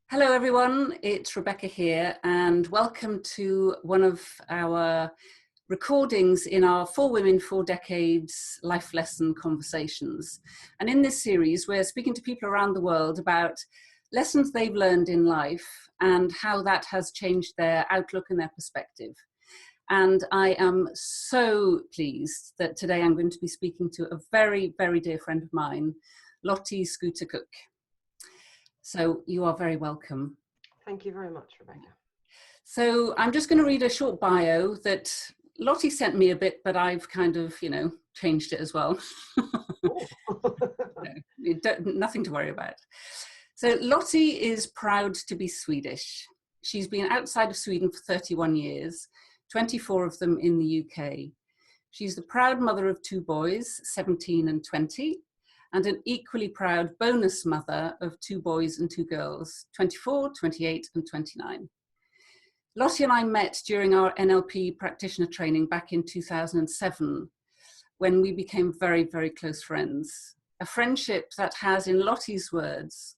Hello everyone, it's Rebecca here and welcome to one of our recordings in our 4 Women, 4 Decades life lesson conversations. And in this series we're speaking to people around the world about lessons they've learned in life and how that has changed their outlook and their perspective. And I am so pleased that today I'm going to be speaking to a very, very dear friend of mine, Lottie Skuthe Cook. So you are very welcome. Thank you very much, Rebecca. So I'm just going to read a short bio that Lottie sent me a bit, but I've kind of, changed it as well. Nothing to worry about. So Lottie is proud to be Swedish. She's been outside of Sweden for 31 years, 24 of them in the UK. She's the proud mother of 2 boys, 17 and 20. And an equally proud bonus mother of 2 boys and 2 girls, 24, 28 and 29. Lottie and I met during our NLP practitioner training back in 2007, when we became very, very close friends. A friendship that has, in Lottie's words,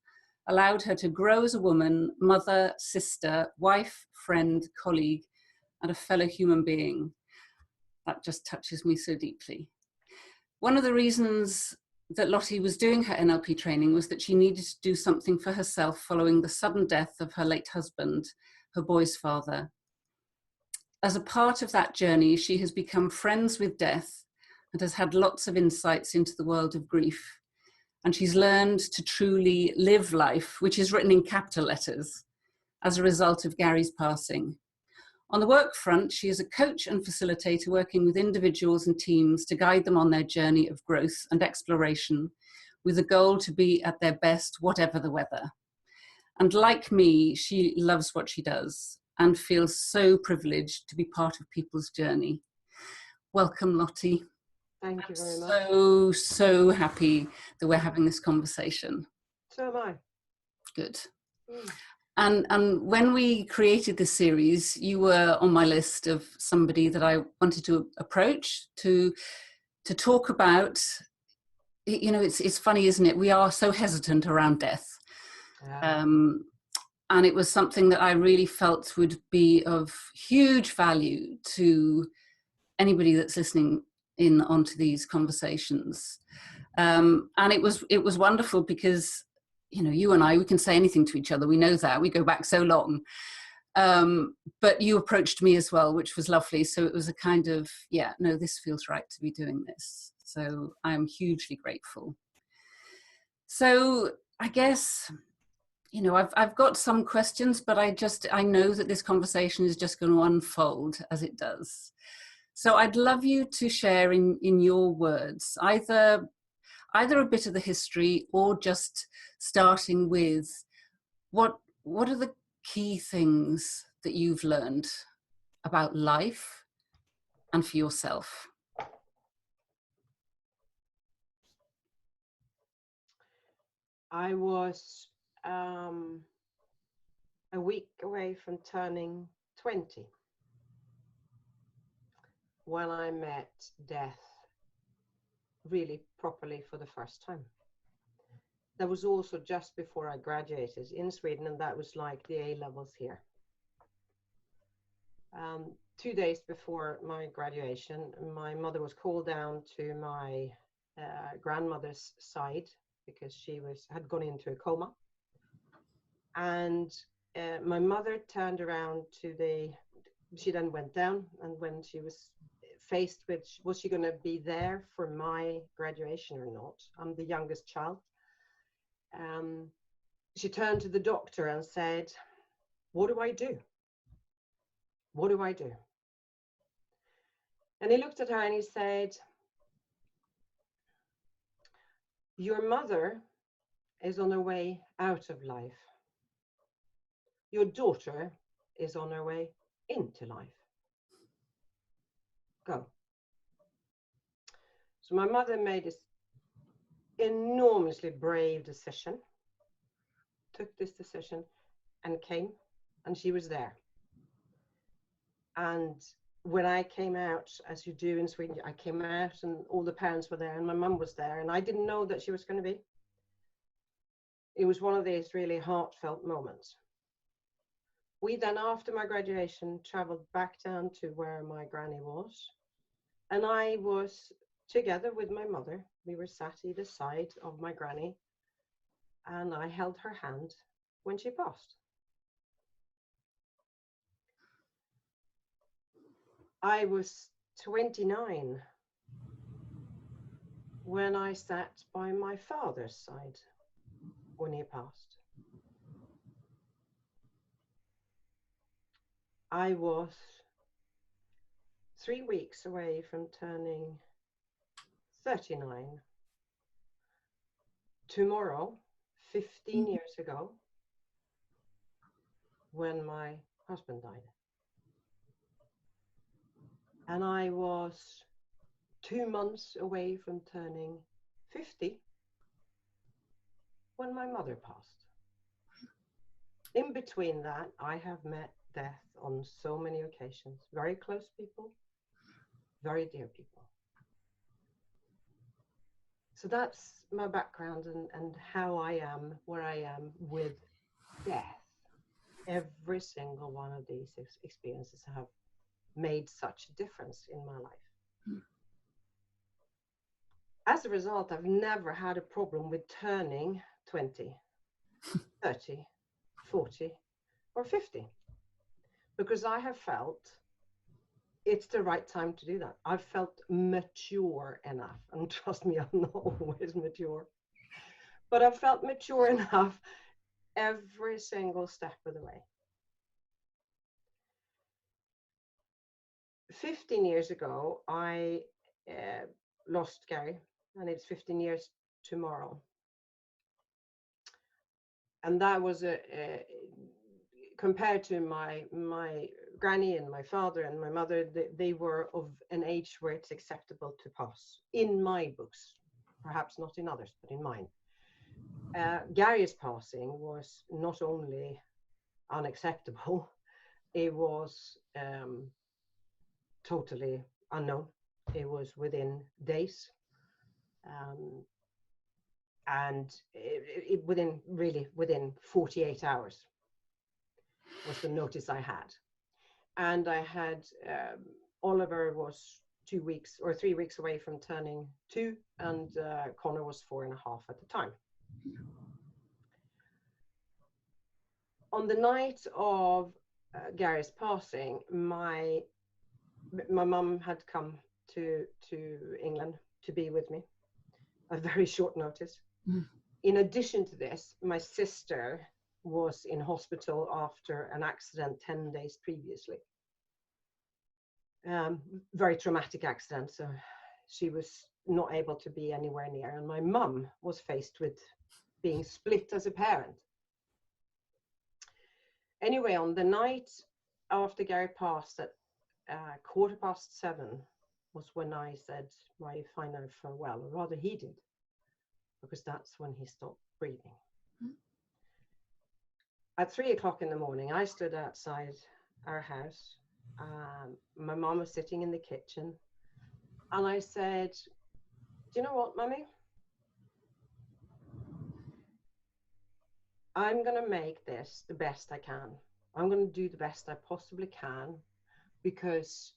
allowed her to grow as a woman, mother, sister, wife, friend, colleague, and a fellow human being. That just touches me so deeply. One of the reasons that Lottie was doing her NLP training was that she needed to do something for herself following the sudden death of her late husband, her boy's father. As a part of that journey, she has become friends with death and has had lots of insights into the world of grief. And she's learned to truly live life, which is written in capital letters, as a result of Gary's passing. On the work front, she is a coach and facilitator working with individuals and teams to guide them on their journey of growth and exploration, with a goal to be at their best, whatever the weather. And like me, she loves what she does and feels so privileged to be part of people's journey. Welcome, Lottie. Thank you very much. So happy that we're having this conversation. So am I. Good. And when we created this series, you were on my list of somebody that I wanted to approach to talk about. It's funny, isn't it? We are so hesitant around death. Yeah. And it was something that I really felt would be of huge value to anybody that's listening in onto these conversations. And it was wonderful because you and I, we can say anything to each other. We know that. We go back so long. But you approached me as well, which was lovely. So it was a kind of, no, this feels right to be doing this. So I'm hugely grateful. So I guess, I've got some questions, but I know that this conversation is just going to unfold as it does. So I'd love you to share in your words, either a bit of the history or just starting with what are the key things that you've learned about life and for yourself? I was a week away from turning 20 when I met death really properly for the first time. That was also just before I graduated in Sweden, and that was like the A levels here. 2 days before my graduation, my mother was called down to my grandmother's side because she had gone into a coma. And my mother turned around she then went down, and when she was faced with, was she going to be there for my graduation or not? I'm the youngest child. She turned to the doctor and said, "What do I do? What do I do?" And he looked at her and he said, "Your mother is on her way out of life. Your daughter is on her way into life. Go." So my mother made this enormously brave decision, took this decision and came, and she was there. And when I came out, as you do in Sweden, I came out and all the parents were there and my mum was there, and I didn't know that she was going to be. it was one of these really heartfelt moments. We then, after my graduation, traveled back down to where my granny was. And I was together with my mother. We were sat either side of my granny. And I held her hand when she passed. I was 29 when I sat by my father's side when he passed. I was 3 weeks away from turning 39. Tomorrow, 15 years ago, when my husband died. And I was 2 months away from turning 50 when my mother passed. In between that, I have met death on so many occasions. Very close people, very dear people. So that's my background and how I am, where I am with death. Every single one of these experiences have made such a difference in my life. As a result, I've never had a problem with turning 20, 30, 40, or 50, because I have felt it's the right time to do that. I've felt mature enough, and trust me, I'm not always mature, but I've felt mature enough every single step of the way. 15 years ago, I lost Gary, and it's 15 years tomorrow. And that was compared to my granny and my father and my mother, they were of an age where it's acceptable to pass, in my books, perhaps not in others, but in mine. Gary's passing was not only unacceptable, it was totally unknown. It was within days, and within 48 hours was the notice I had. And I had Oliver was 2 weeks or 3 weeks away from turning 2, and Connor was 4.5 at the time. On the night of Gary's passing, my mum had come to England to be with me, a very short notice. In addition to this, my sister was in hospital after an accident 10 days previously. Very traumatic accident, so she was not able to be anywhere near. And my mum was faced with being split as a parent. Anyway, on the night after Gary passed at 7:15 was when I said my final farewell, or rather he did, because that's when he stopped breathing. At 3 o'clock in the morning, I stood outside our house. My mom was sitting in the kitchen, and I said, "Do you know what, Mummy? I'm going to make this the best I can. I'm going to do the best I possibly can, because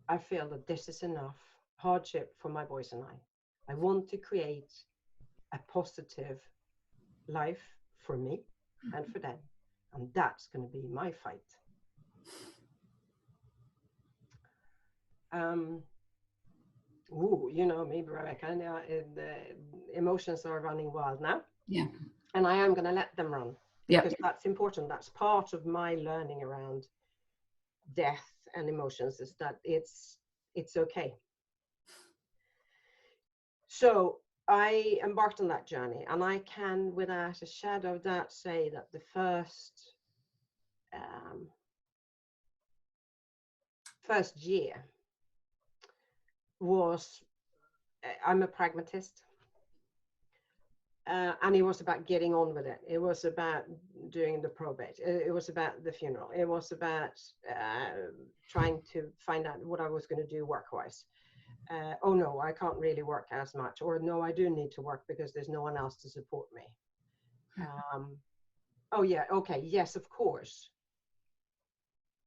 I feel that this is enough hardship for my boys and I. I want to create a positive life for me and for them. And that's going to be my fight." You know me, Rebecca, the emotions are running wild now. Yeah. And I am going to let them run, because that's important. That's part of my learning around death and emotions, is that it's okay. So I embarked on that journey, and I can, without a shadow of doubt, say that the first year was, I'm a pragmatist, and it was about getting on with it. It was about doing the probate. It was about the funeral. It was about trying to find out what I was going to do work-wise. Oh no, I can't really work as much, or no, I do need to work because there's no one else to support me. Oh yeah, okay, yes, of course.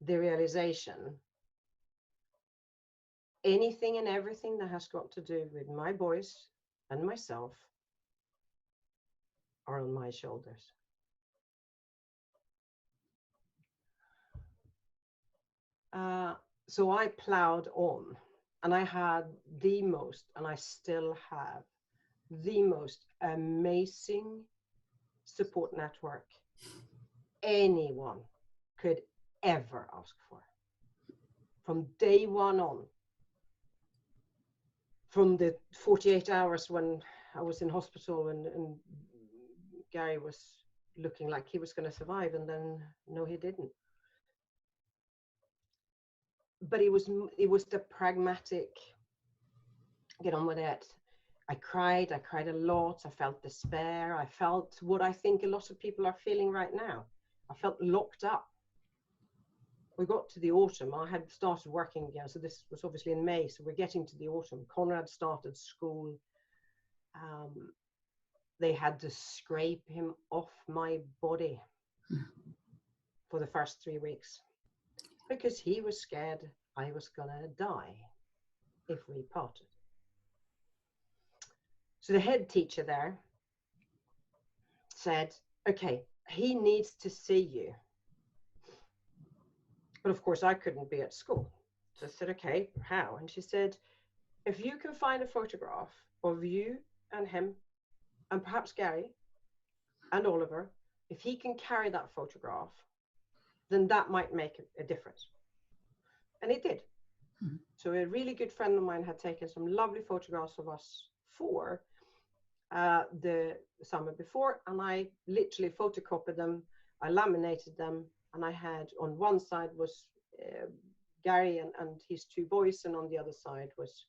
The realization, anything and everything that has got to do with my boys and myself are on my shoulders. So I plowed on, and I had the most, and I still have the most amazing support network anyone could ever ask for. From day one on, from the 48 hours when I was in hospital and Gary was looking like he was going to survive, and then no, he didn't. But it was the pragmatic, get on with it. I cried a lot. I felt despair. I felt what I think a lot of people are feeling right now. I felt locked up. We got to the autumn. I had started working again. So this was obviously in May. So we're getting to the autumn. Conrad started school. They had to scrape him off my body for the first 3 weeks because he was scared I was gonna die if we parted. So the head teacher there said, okay, he needs to see you. But of course I couldn't be at school. So I said, okay, how? And she said, if you can find a photograph of you and him and perhaps Gary and Oliver, if he can carry that photograph, then that might make a difference. And it did. Mm-hmm. So a really good friend of mine had taken some lovely photographs of us four the summer before, and I literally photocopied them, I laminated them, and I had on one side was Gary and his two boys, and on the other side was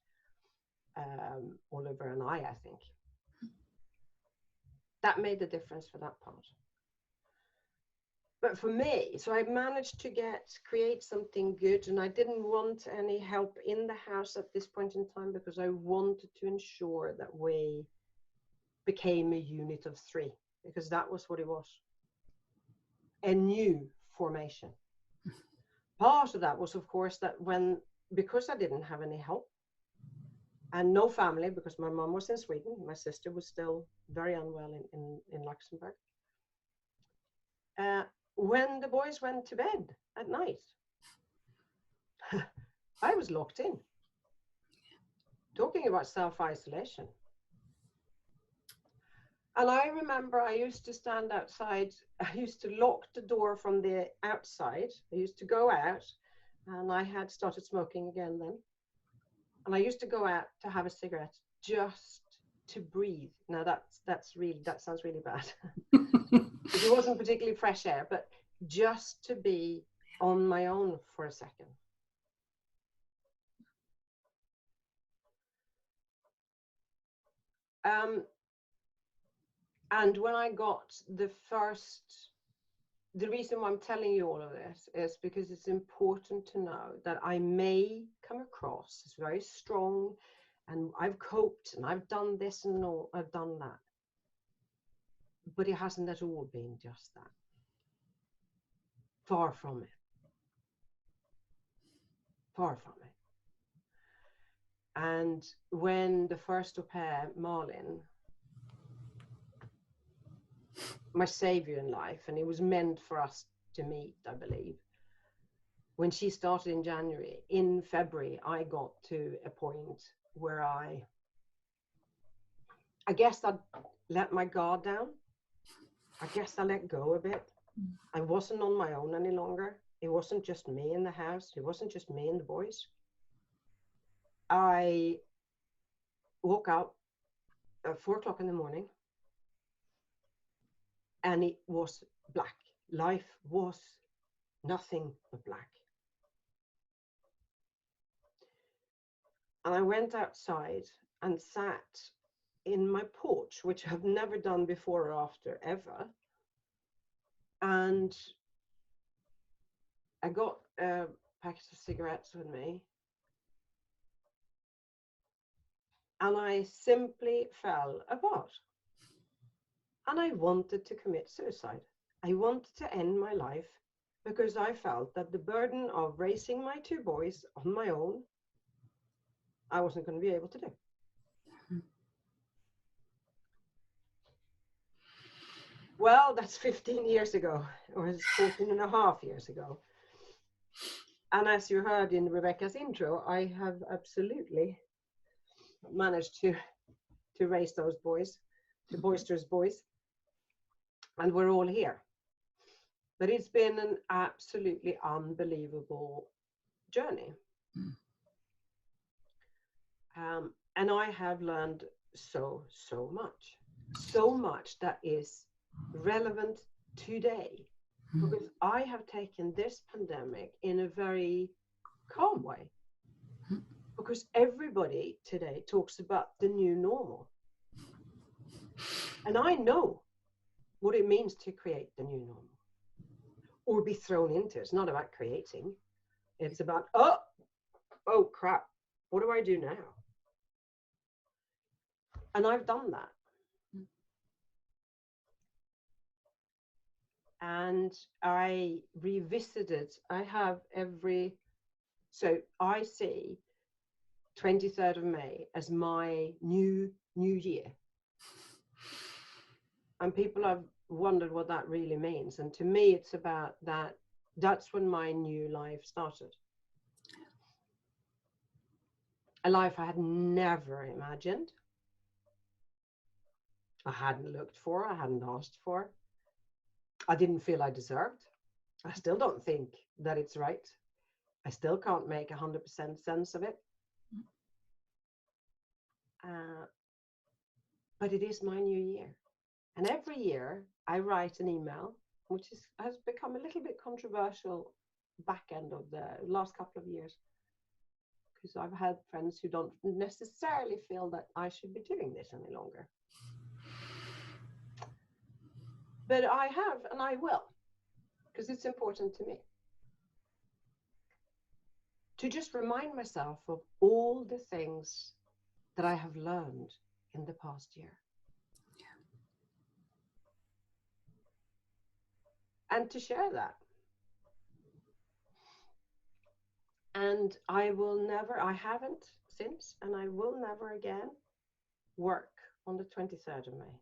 Oliver and I think. That made the difference for that part. But for me, so I managed to create something good, and I didn't want any help in the house at this point in time because I wanted to ensure that we became a unit of three, because that was what it was. A new formation. Part of that was, of course, that because I didn't have any help and no family, because my mom was in Sweden, my sister was still very unwell in Luxembourg. When the boys went to bed at night, I was locked in. Talking about self-isolation. And I remember I used to stand outside. I used to lock the door from the outside. I used to go out, and I had started smoking again then. And I used to go out to have a cigarette just to breathe. Now that sounds really bad. It wasn't particularly fresh air, but just to be on my own for a second. And when I got the reason why I'm telling you all of this is because it's important to know that I may come across as very strong, and I've coped, and I've done this and all, I've done that. But it hasn't at all been just that. Far from it. Far from it. And when the first au pair, Marlin, my savior in life, and it was meant for us to meet, I believe. When she started in January, in February, I got to a point where I guess I'd let my guard down. I guess I let go a bit. I wasn't on my own any longer. It wasn't just me in the house. It wasn't just me and the boys. I woke up at 4 o'clock in the morning, and it was black. Life was nothing but black. And I went outside and sat in my porch, which I've never done before or after, ever. And I got a packet of cigarettes with me. And I simply fell apart. And I wanted to commit suicide. I wanted to end my life because I felt that the burden of raising my two boys on my own, I wasn't going to be able to do. Well, that's 15 years ago, or it's 14 and a half years ago. And as you heard in Rebecca's intro, I have absolutely managed to raise those boys, two boisterous boys, and we're all here. But it's been an absolutely unbelievable journey. And I have learned so much that is relevant today, because I have taken this pandemic in a very calm way, because everybody today talks about the new normal. And I know what it means to create the new normal or be thrown into. It's not about creating. It's about, oh crap, what do I do now? And I've done that. And I revisited, so I see 23rd of May as my new year. And people have wondered what that really means. And to me, it's about that's when my new life started. A life I had never imagined. I hadn't looked for, I hadn't asked for. I didn't feel I deserved. I still don't think that it's right. I still can't make 100% sense of it. But it is my new year. And every year I write an email, which has become a little bit controversial back end of the last couple of years. Because I've had friends who don't necessarily feel that I should be doing this any longer. But I have, and I will, because it's important to me. To just remind myself of all the things that I have learned in the past year. And to share that. And I haven't since, and I will never again work on the 23rd of May.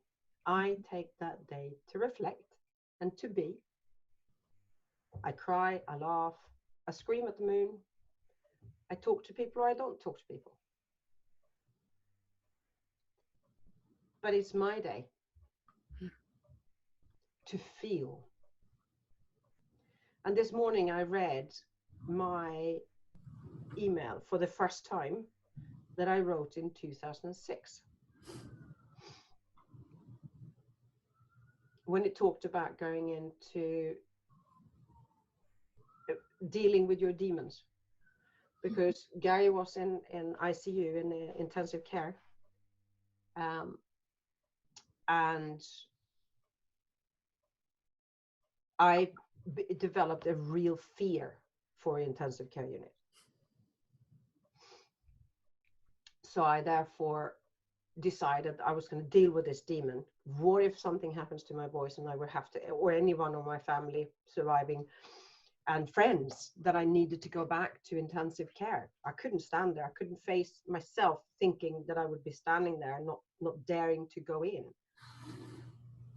I take that day to reflect and to be. I cry, I laugh, I scream at the moon. I talk to people or I don't talk to people. But it's my day to feel. And this morning I read my email for the first time that I wrote in 2006. When it talked about going into dealing with your demons. Because Gary was in ICU, in intensive care. And I developed a real fear for intensive care unit. So I therefore decided I was going to deal with this demon. What if something happens to my boys and I would have to, or anyone of my family surviving and friends, that I needed to go back to intensive care? I couldn't stand there. I couldn't face myself thinking that I would be standing there, not daring to go in.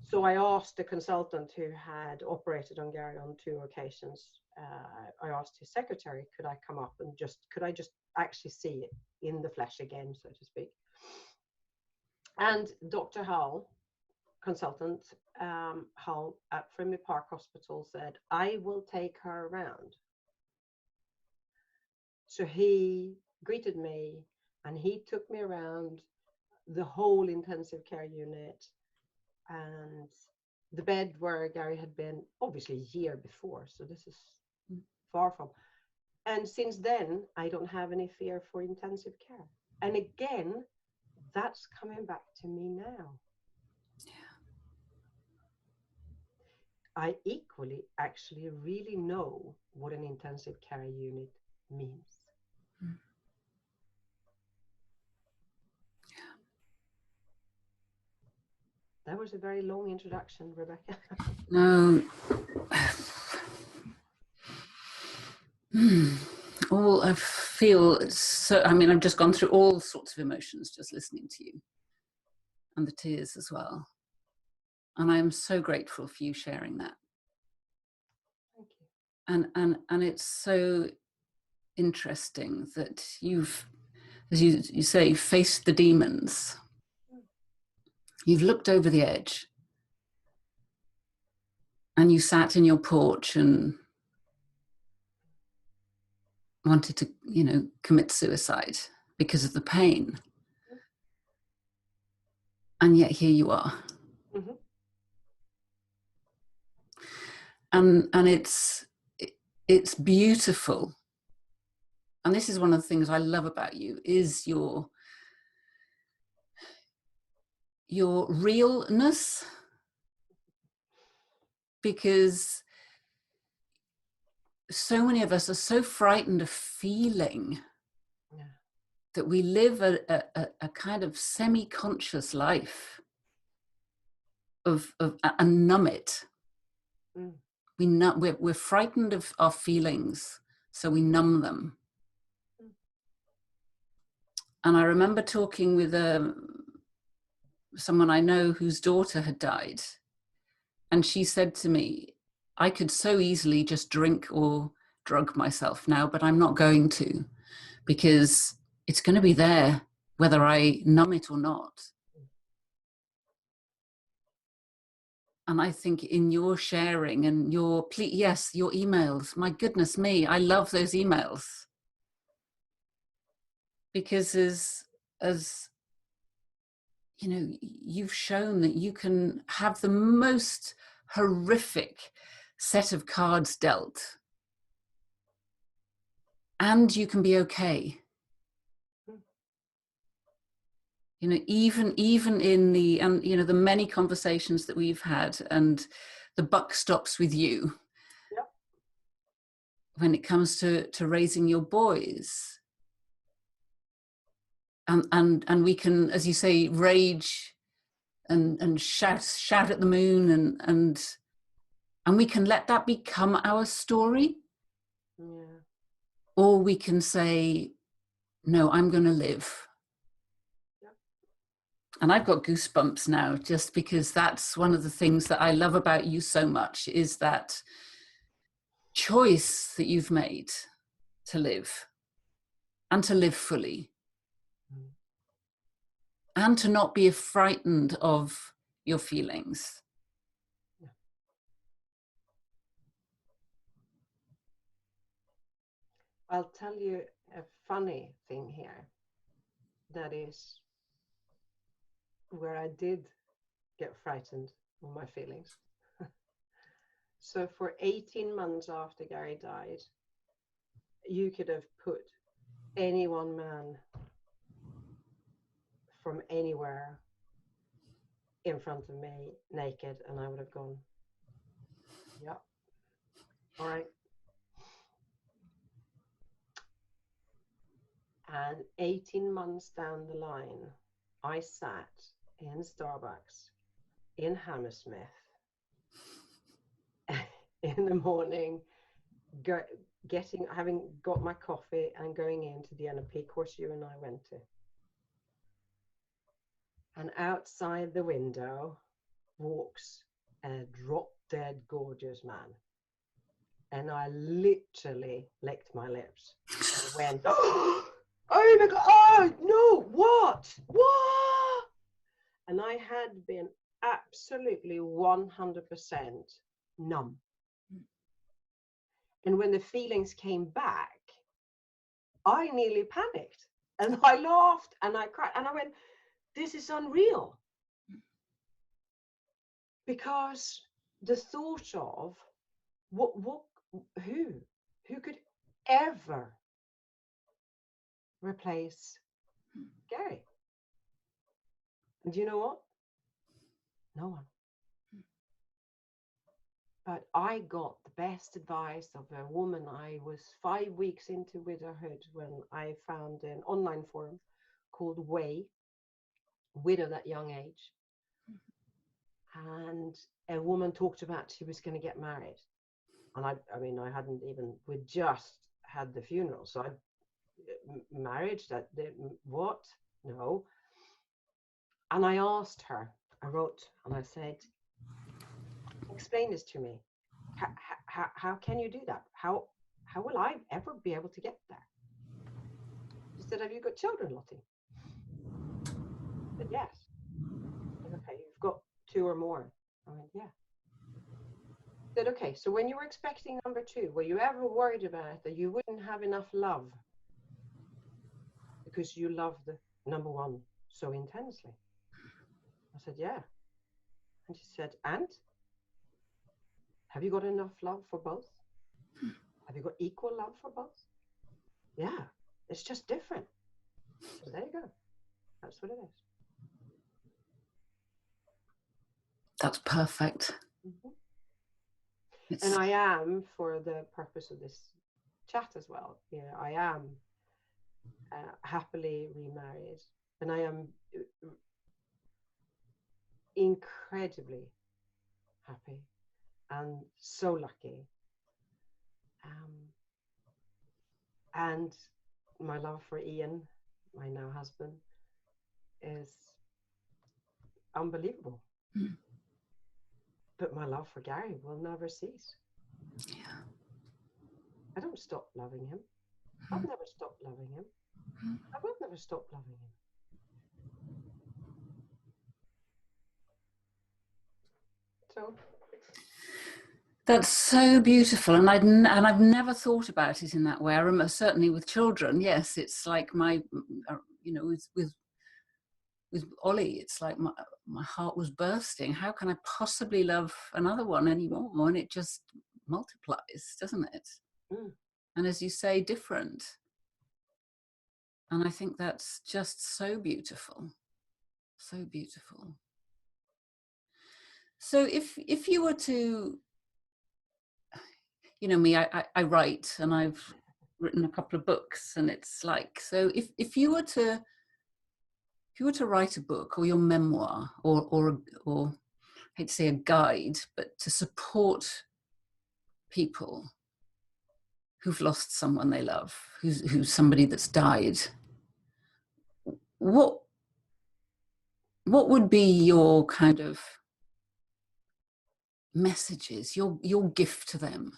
So I asked the consultant who had operated on Gary on 2 occasions, I asked his secretary, could I come up and could I just actually see it in the flesh again, so to speak? And Dr. Hull, consultant Hull at Frimley Park Hospital, said, I will take her around. So he greeted me and he took me around the whole intensive care unit and the bed where Gary had been, obviously a year before. So this is far from. And since then, I don't have any fear for intensive care. And again, that's coming back to me now. I equally actually really know what an intensive care unit means. That was a very long introduction, Rebecca. No. All I feel so, I mean, I've just gone through all sorts of emotions just listening to you, and the tears as well. And I am so grateful for you sharing that. Thank you. And it's so interesting that you've, as you say, faced the demons. You've looked over the edge, and you sat in your porch and wanted to, commit suicide because of the pain. And yet here you are. Mm-hmm. And it's beautiful. And this is one of the things I love about you, is your realness, because so many of us are so frightened of feeling that we live a kind of semi-conscious life of and numb it. We're frightened of our feelings, so we numb them. And I remember talking with someone I know whose daughter had died, and she said to me, I could so easily just drink or drug myself now, but I'm not going to, because it's going to be there whether I numb it or not. And I think in your sharing and your emails, my goodness me, I love those emails, because as you've shown that you can have the most horrific set of cards dealt, and you can be okay. Even in the, and the many conversations that we've had, and the buck stops with you. Yep. When it comes to raising your boys, and we can, as you say, rage and shout at the moon, and we can let that become our story. Yeah. Or we can say, no, I'm going to live. And I've got goosebumps now, just because that's one of the things that I love about you so much, is that choice that you've made to live, and to live fully, and to not be frightened of your feelings. I'll tell you a funny thing here. That is where I did get frightened of my feelings. So for 18 months after Gary died, you could have put any one man from anywhere in front of me naked, and I would have gone, yeah, all right. And 18 months down the line, I sat in Starbucks in Hammersmith in the morning, having got my coffee and going into the NLP course you and I went to. And outside the window walks a drop-dead gorgeous man. And I literally licked my lips and went, oh my God, oh no, what? And I had been absolutely 100% numb. And when the feelings came back, I nearly panicked, and I laughed and I cried and I went, this is unreal. Because the thought of who could ever replace Gary? And do you know what? No one. But I got the best advice of a woman. I was 5 weeks into widowhood when I found an online forum called Way, Widow at Young Age. and a woman talked about she was going to get married. And I mean, I hadn't even, we just had the funeral. So marriage, what? No. And I asked her, I wrote, and I said, explain this to me. How can you do that? How will I ever be able to get there? She said, have you got children, Lottie? I said, yes. I said, okay, you've got 2 or more. I went, yeah. I said, okay, so when you were expecting number 2, were you ever worried about that you wouldn't have enough love because you love the number 1 so intensely? I said, yeah. And she said, and? Have you got enough love for both? Have you got equal love for both? Yeah, it's just different. So there you go. That's what it is. That's perfect. And I am, for the purpose of this chat as well, you know, I am happily remarried, and I am incredibly happy and so lucky. And my love for Ian, my now husband, is unbelievable. But my love for Gary will never cease. Yeah. I don't stop loving him. I've never stopped loving him. I will never stop loving him. So That's so beautiful, and I've never thought about it in that way. I remember, certainly with children, yes, it's like my, you know, with Ollie, it's like my heart was bursting. How can I possibly love another one anymore? And it just multiplies, doesn't it? And as you say, different. And I think that's just so beautiful, so beautiful. So if you were to, you know me, I write, and I've written a couple of books, and it's like, so if you were to write a book or your memoir or I hate to say a guide, but to support people who've lost someone they love, who's somebody that's died, what would be your kind of messages, your gift to them?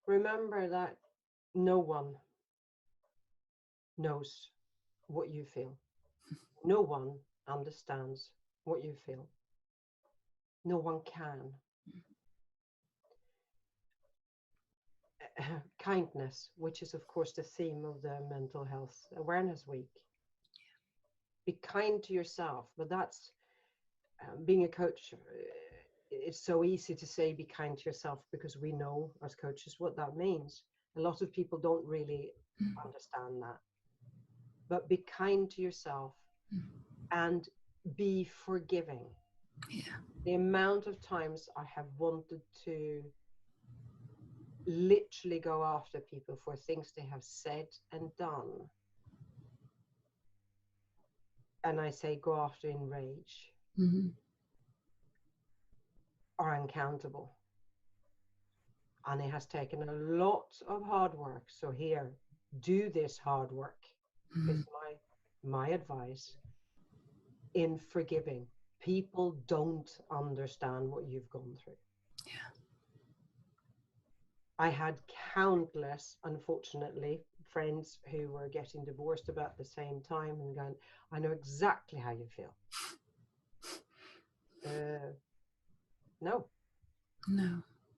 remember that no one knows what you feel. No one understands what you feel. No one can. Kindness, which is of course the theme of the Mental Health Awareness Week. Be kind to yourself, but that's being a coach. It's so easy to say be kind to yourself because we know as coaches what that means. A lot of people don't really understand that. But be kind to yourself and be forgiving. Yeah. The amount of times I have wanted to literally go after people for things they have said and done. And I say go after in rage. Are uncountable. And it has taken a lot of hard work. So here, do this hard work is my advice in forgiving. People don't understand what you've gone through. Yeah. I had countless, unfortunately, friends who were getting divorced about the same time and going, I know exactly how you feel. No,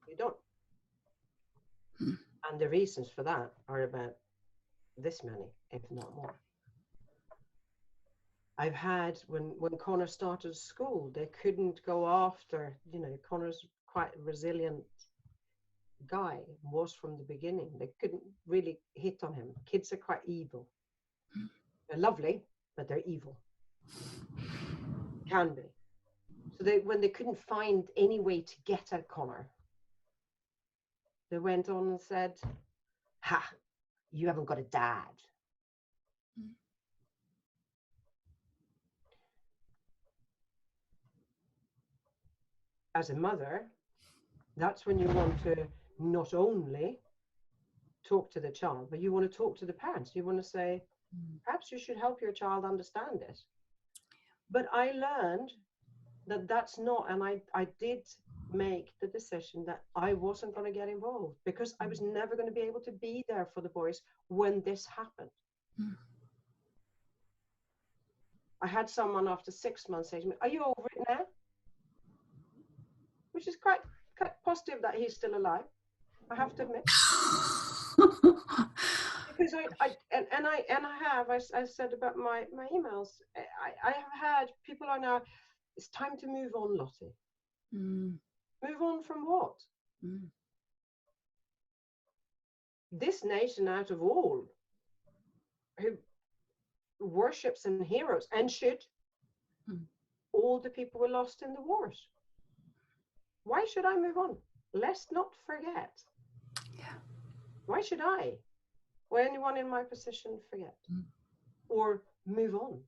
you don't. And the reasons for that are about this many, if not more. I've had, when Connor started school, they couldn't go after, you know, Connor's quite a resilient guy, was from the beginning. They couldn't really hit on him. Kids are quite evil. They're lovely, but they're evil. Can be. So when they couldn't find any way to get at Connor, they went on and said, ha, you haven't got a dad. As a mother, that's when you want to not only talk to the child, but you want to talk to the parents. You want to say, perhaps you should help your child understand this. But I learned that that's not, and I did make the decision that I wasn't going to get involved, because I was never going to be able to be there for the boys when this happened. I had someone after 6 months say to me, "Are you over it now?" Which is quite positive that he's still alive, I have to admit. Because I said about my emails, I have had people are now, it's time to move on, Lottie. Move on from what? This nation, out of all, who worships and heroes, and should, all the people were lost in the wars. Why should I move on? Let's not forget. Yeah. Why should I, or anyone in my position, forget? Or move on?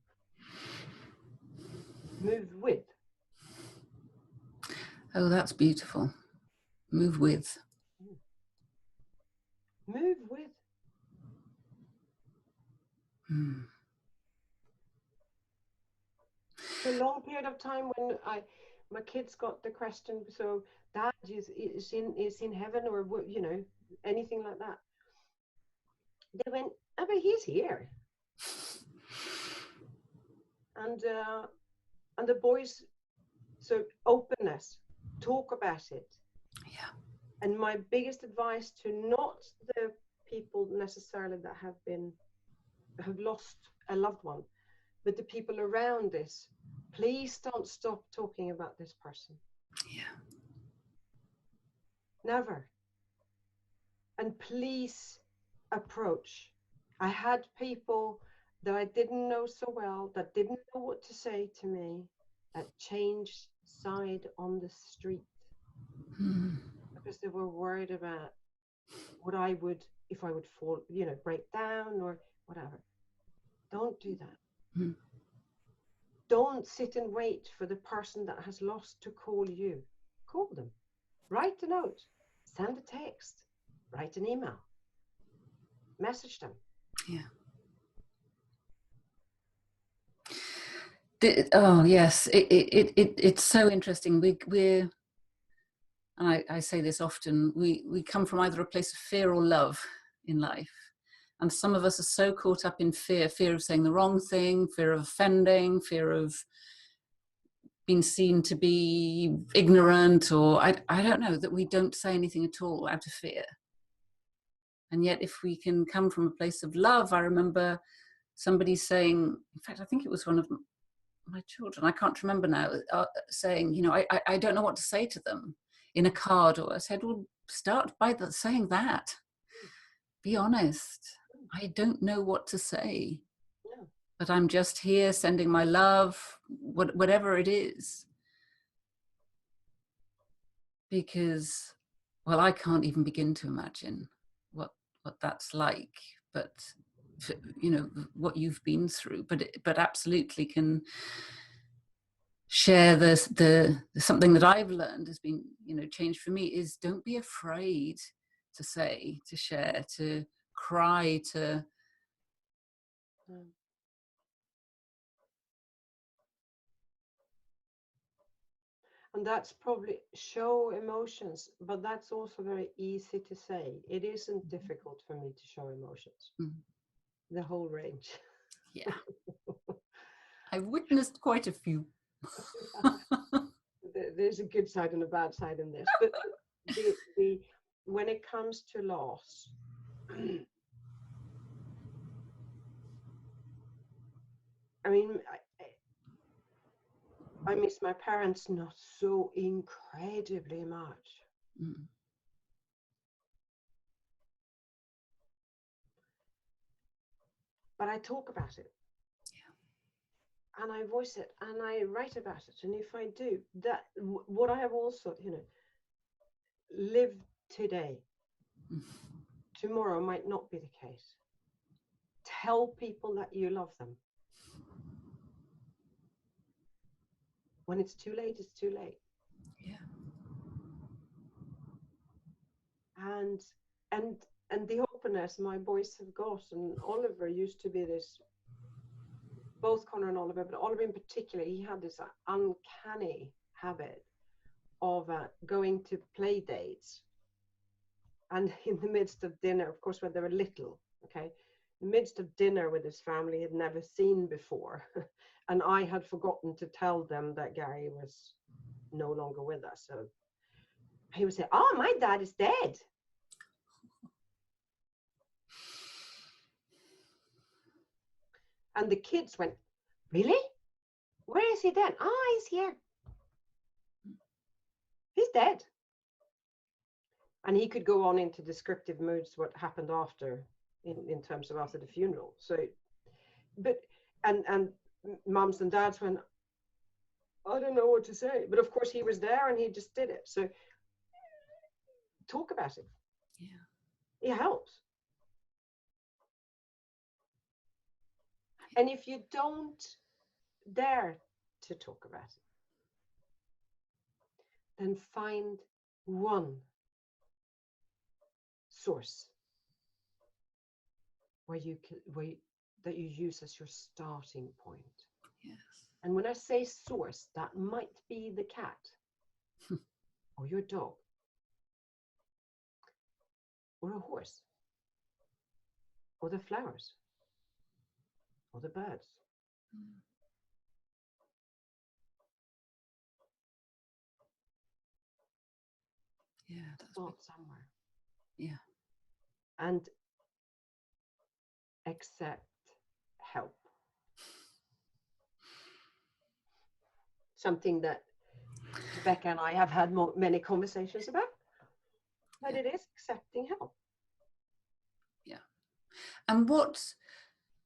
Move with. Oh, that's beautiful. Move with. Move with. For a long period of time, when my kids got the question, so Dad is in heaven, or you know, anything like that, they went, "Oh, but he's here." And the boys, so openness, talk about it. Yeah. And my biggest advice to not the people necessarily that have lost a loved one, but the people around this, please don't stop talking about this person. Yeah. Never. And please approach. I had people that I didn't know so well, that didn't know what to say to me, that changed side on the street because they were worried about what I would, if I would fall, you know, break down or whatever. Don't do that. Don't sit and wait for the person that has lost to call you. Call them. Write a note. Send a text. Write an email. Message them. Yeah. Oh yes, it's so interesting. We're and I say this often. We come from either a place of fear or love in life, and some of us are so caught up in fear of saying the wrong thing, fear of offending, fear of being seen to be ignorant, or I don't know, that we don't say anything at all out of fear. And yet, if we can come from a place of love, I remember somebody saying, in fact, I think it was one of my children, I can't remember now, saying, you know, I don't know what to say to them in a card. Or I said, well, start by saying that. Be honest. I don't know what to say, but I'm just here sending my love, whatever it is. Because, well, I can't even begin to imagine what that's like, but you know, what you've been through, but absolutely can share the something that I've learned has been, you know, changed for me, is don't be afraid to say, to share, to cry, to and that's probably show emotions, but that's also very easy to say. It isn't difficult for me to show emotions. The whole range. Yeah. I've witnessed quite a few. There's a good side and a bad side in this, but the when it comes to loss, I mean, I miss my parents not so incredibly much. But I talk about it. Yeah. And I voice it and I write about it. And if I do that, what I have also, you know, lived today, tomorrow might not be the case. tell people that you love them. When it's too late, it's too late. Yeah. And the openness my boys have got, and Oliver used to be this, both Connor and Oliver, but Oliver in particular, he had this uncanny habit of going to play dates, and in the midst of dinner, of course, when they were little, okay, in the midst of dinner with his family he'd never seen before, and I had forgotten to tell them that Gary was no longer with us. So he would say, "Oh, my dad is dead." And the kids went, "Really? Where is he then?" "Ah, he's here. He's dead." And he could go on into descriptive moods what happened after, in terms of after the funeral. So, but, and mums and dads went, "I don't know what to say." But of course he was there and he just did it. So talk about it. Yeah. It helps. And if you don't dare to talk about it, then find one source that you use as your starting point. Yes. And when I say source, that might be the cat or your dog or a horse or the flowers or the birds. Yeah, that's Start somewhere. Yeah. And accept help. Something that Rebecca and I have had many conversations about, but it is accepting help. Yeah. And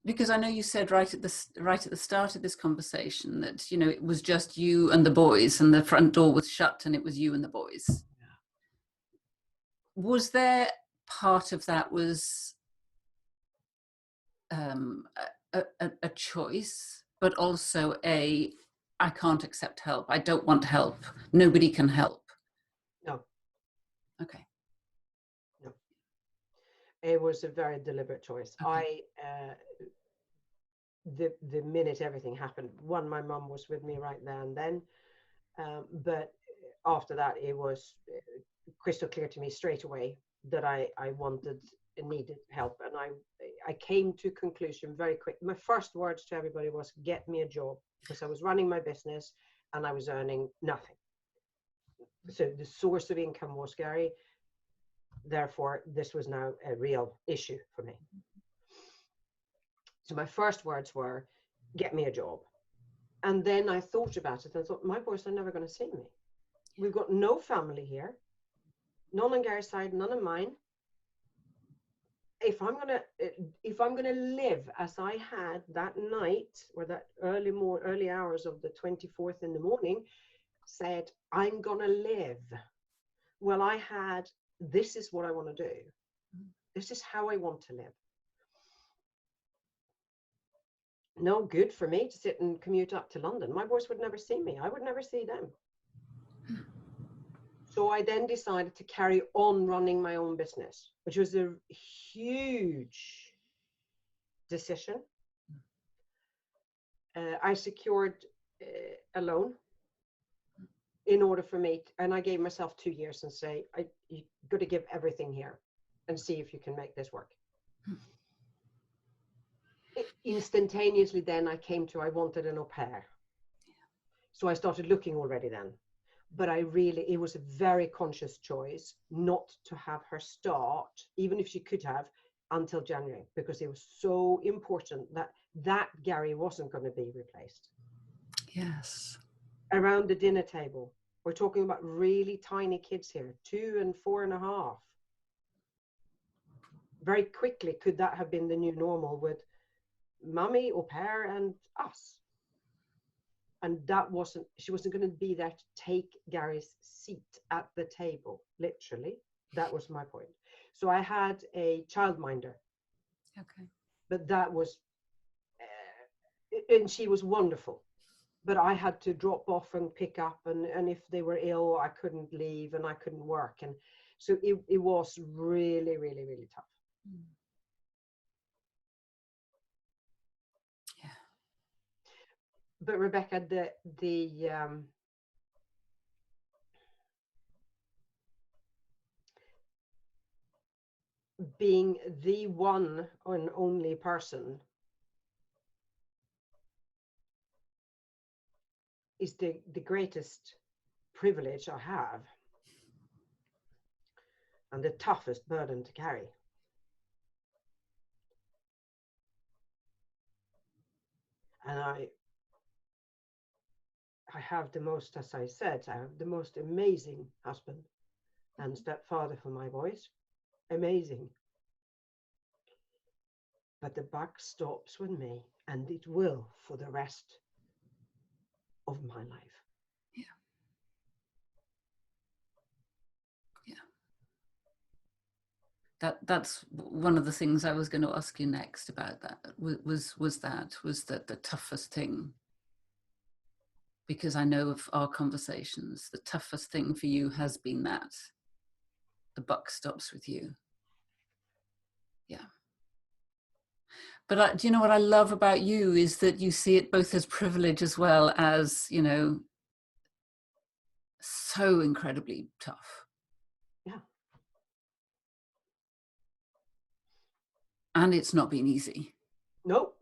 because I know you said right at the start of this conversation that, you know, it was just you and the boys and the front door was shut and it was you and the boys. Yeah. Was there part of that was a choice, but also I can't accept help. I don't want help. Nobody can help. No. Okay. No. It was a very deliberate choice. Okay. The minute everything happened, my mum was with me right there and then, but after that, it was crystal clear to me straight away that I wanted and needed help, and I came to a conclusion very quick. My first words to everybody was, "Get me a job," because I was running my business and I was earning nothing. So the source of income was Gary. Therefore, this was now a real issue for me. So my first words were, "Get me a job." And then I thought about it and thought, my boys are never going to see me. We've got no family here, none on Gary's side, none on mine. If I'm gonna live as I had that night, or that early hours of the 24th in the morning, said, I'm gonna live. Well, I had, this is what I want to do. This is how I want to live. No good for me to sit and commute up to London. My boys would never see me. I would never see them. So I then decided to carry on running my own business, which was a huge decision. I secured a loan in order for me, and I gave myself 2 years and say, you got to give everything here and see if you can make this work. Instantaneously then I came to, I wanted an au pair. So I started looking already then. But it was a very conscious choice not to have her start, even if she could have, until January, because it was so important that Gary wasn't going to be replaced. Yes. Around the dinner table, we're talking about really tiny kids here, 2 and 4.5. Very quickly, could that have been the new normal with mummy, au pair, and us? And she wasn't going to be there to take Gary's seat at the table, literally. That was my point. So I had a childminder. Okay. but that was, and she was wonderful. But I had to drop off and pick up, and if they were ill, I couldn't leave and I couldn't work. And so it was really, really, really tough. Yeah. But Rebecca, being the one and only person is the greatest privilege I have, and the toughest burden to carry. And I have the most, as I said, I have the most amazing husband and stepfather for my boys. Amazing. But the buck stops with me, and it will for the rest of my life. Yeah. Yeah. That's one of the things I was going to ask you next about that, was that the toughest thing, because I know of our conversations, the toughest thing for you has been that the buck stops with you. Yeah. But do you know what I love about you is that you see it both as privilege as well as, you know, so incredibly tough. Yeah. And it's not been easy. Nope.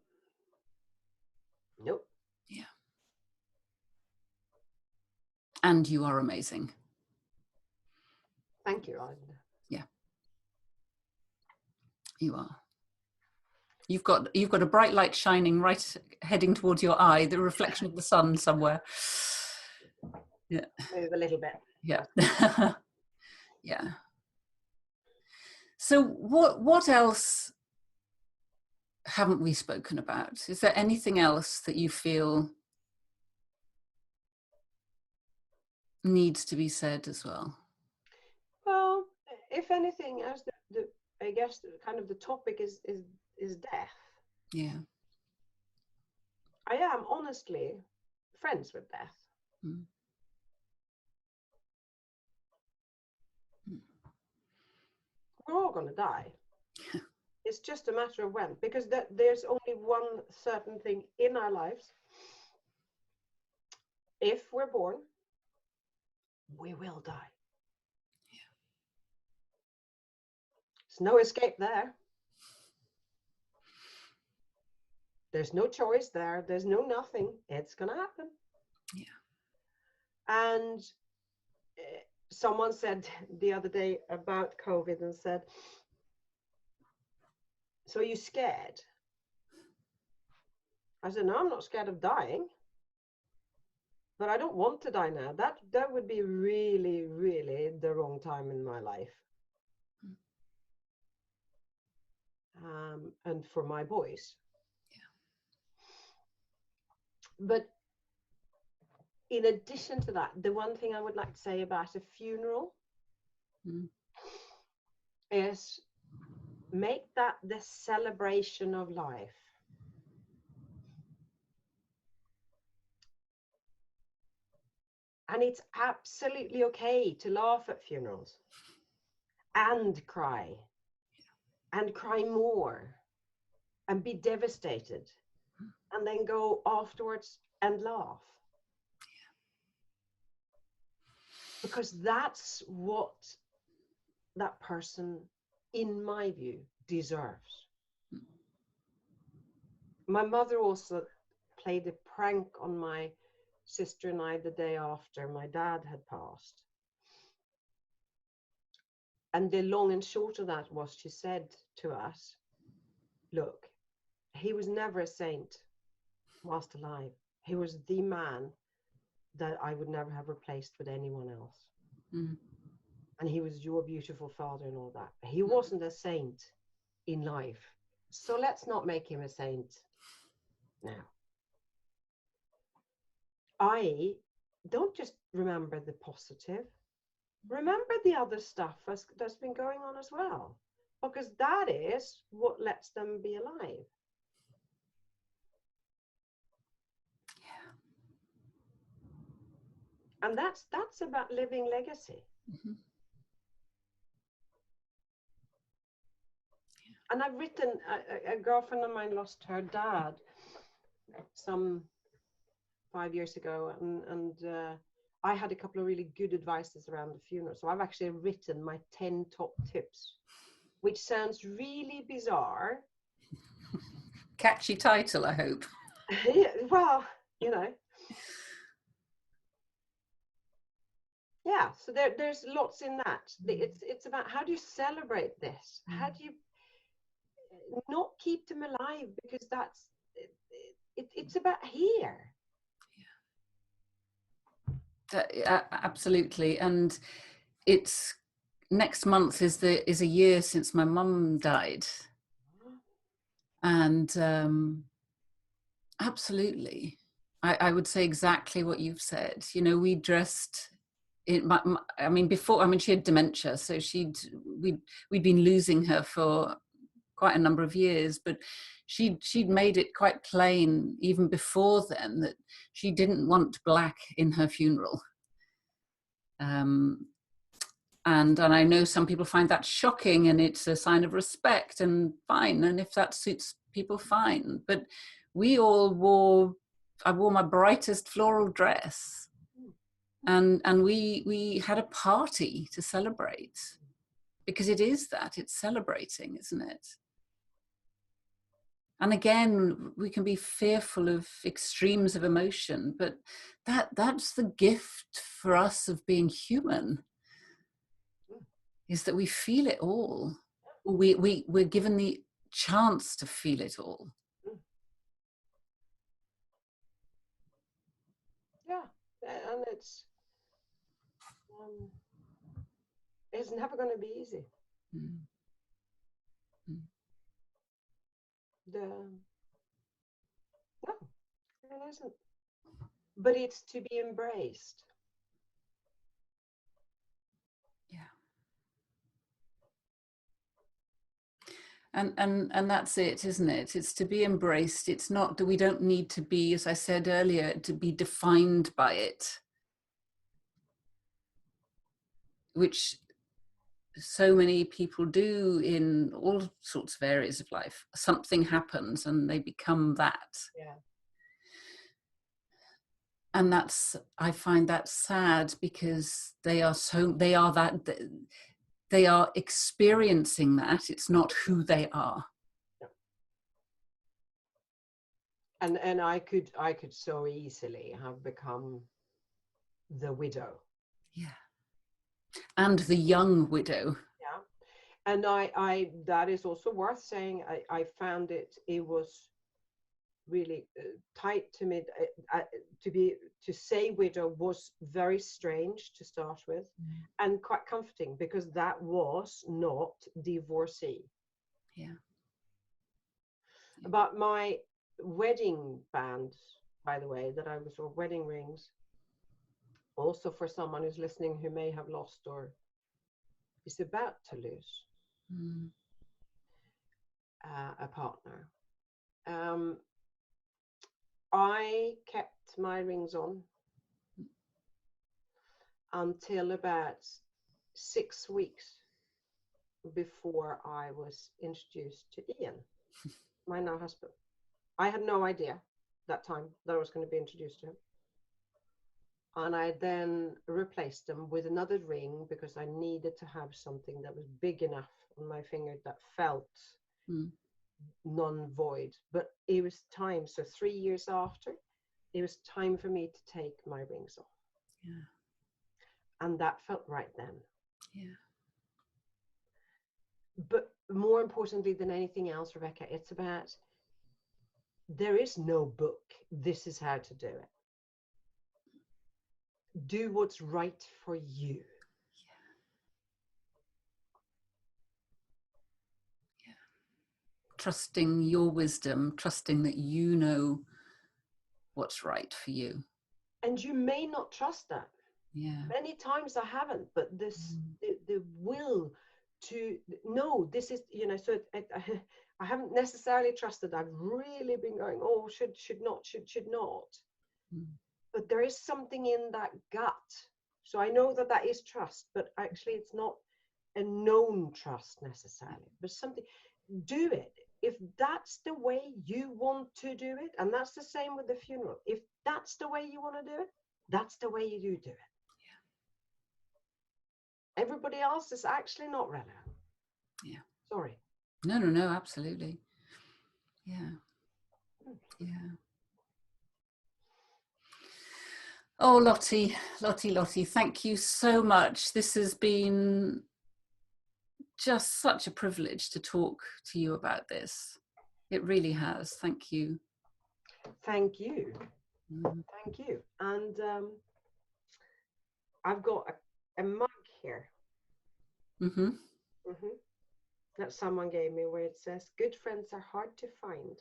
Nope. Yeah. And you are amazing. Thank you. Yeah. You are. You've got a bright light shining right heading towards your eye, the reflection of the sun somewhere. Yeah. Move a little bit. Yeah. Yeah. So what else haven't we spoken about? Is there anything else that you feel needs to be said as well? Well, if anything, as I guess kind of the topic is death. Yeah. I am honestly friends with death. Mm. We're all going to die. It's just a matter of when, because there's only one certain thing in our lives. If we're born, we will die. Yeah. There's no escape there. There's no choice there. There's no nothing. It's going to happen. Yeah. And someone said the other day about COVID and said, so are you scared? I said, no, I'm not scared of dying. But I don't want to die now. That would be really, really the wrong time in my life. And for my boys. Yeah. But in addition to that, the one thing I would like to say about a funeral is make that the celebration of life. And it's absolutely okay to laugh at funerals and cry more and be devastated and then go afterwards and laugh. Because that's what that person, in my view, deserves. My mother also played a prank on my sister and I the day after my dad had passed. And the long and short of that was, she said to us, look, he was never a saint whilst alive. He was the man that I would never have replaced with anyone else. Mm. And he was your beautiful father and all that. He wasn't a saint in life. So let's not make him a saint now. I don't just remember the positive. Remember the other stuff that's been going on as well. Because that is what lets them be alive. And that's about living legacy. Mm-hmm. And I've written, a girlfriend of mine lost her dad some 5 years ago, and I had a couple of really good advices around the funeral. So I've actually written my 10 top tips, which sounds really bizarre. Catchy title, I hope. Yeah, well, you know. Yeah, so there's lots in that. It's about, how do you celebrate this? How do you not keep them alive? Because that's it's about here. Absolutely. And it's next month is a year since my mum died. And absolutely, I would say exactly what you've said. You know, we dressed I mean, before, I mean, she had dementia, so we'd been losing her for quite a number of years, but she'd made it quite plain even before then that she didn't want black in her funeral. And I know some people find that shocking, and it's a sign of respect, and fine, and if that suits people, fine. But I wore my brightest floral dress, and we had a party to celebrate, because it's celebrating, isn't it? And again, we can be fearful of extremes of emotion, but that's the gift for us of being human, is that we feel it all. We're given the chance to feel it all. Yeah, and it's never going to be easy. Mm. Mm. No, it isn't. But it's to be embraced. Yeah. And that's it, isn't it? It's to be embraced. It's not that we don't need to be, as I said earlier, to be defined by it, which so many people do in all sorts of areas of life. Something happens and they become that. Yeah. And I find that sad, because they are experiencing that. It's not who they are. And I could so easily have become the widow. Yeah. And the young widow. Yeah. And I that is also worth saying. I found it was really tight to me. To say widow was very strange to start with, and quite comforting, because that was not divorcee. Yeah. But my wedding band, by the way, that I was, or wedding rings, also for someone who's listening who may have lost or is about to lose a partner. I kept my rings on until about 6 weeks before I was introduced to Ian, my now husband. I had no idea that time that I was going to be introduced to him. And I then replaced them with another ring, because I needed to have something that was big enough on my finger that felt non-void. But it was time. So 3 years after, it was time for me to take my rings off. Yeah. And that felt right then. Yeah. But more importantly than anything else, Rebecca, it's about, there is no book. This is how to do it. Do what's right for you. Yeah. Trusting your wisdom, trusting that you know what's right for you. And you may not trust that. Yeah. Many times I haven't, but the will to know this is, so I haven't necessarily trusted. I've really been going, oh, should not. but there is something in that gut. So I know that that is trust, but actually it's not a known trust necessarily, but something. Do it if that's the way you want to do it, and that's the same with the funeral. If that's the way you want to do it, that's the way you do it. Yeah. Everybody else is actually not relevant. Yeah. Sorry. No, absolutely. Yeah. Yeah. Oh, Lottie, thank you so much. This has been just such a privilege to talk to you about this. It really has. Thank you. Thank you. Thank you. And I've got a mug here that someone gave me where it says, "Good friends are hard to find,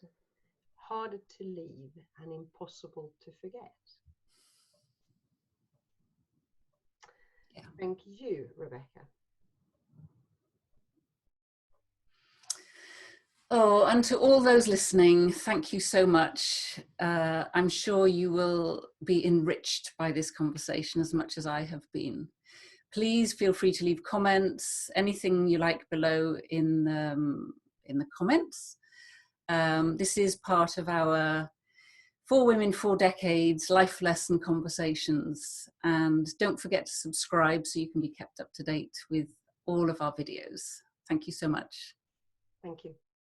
harder to leave, and impossible to forget." Yeah. Thank you, Rebecca. Oh, and to all those listening, thank you so much. I'm sure you will be enriched by this conversation as much as I have been. Please feel free to leave comments, anything you like below in the comments. This is part of our 4 Women, 4 Decades life lesson conversations. And don't forget to subscribe so you can be kept up to date with all of our videos. Thank you so much. Thank you.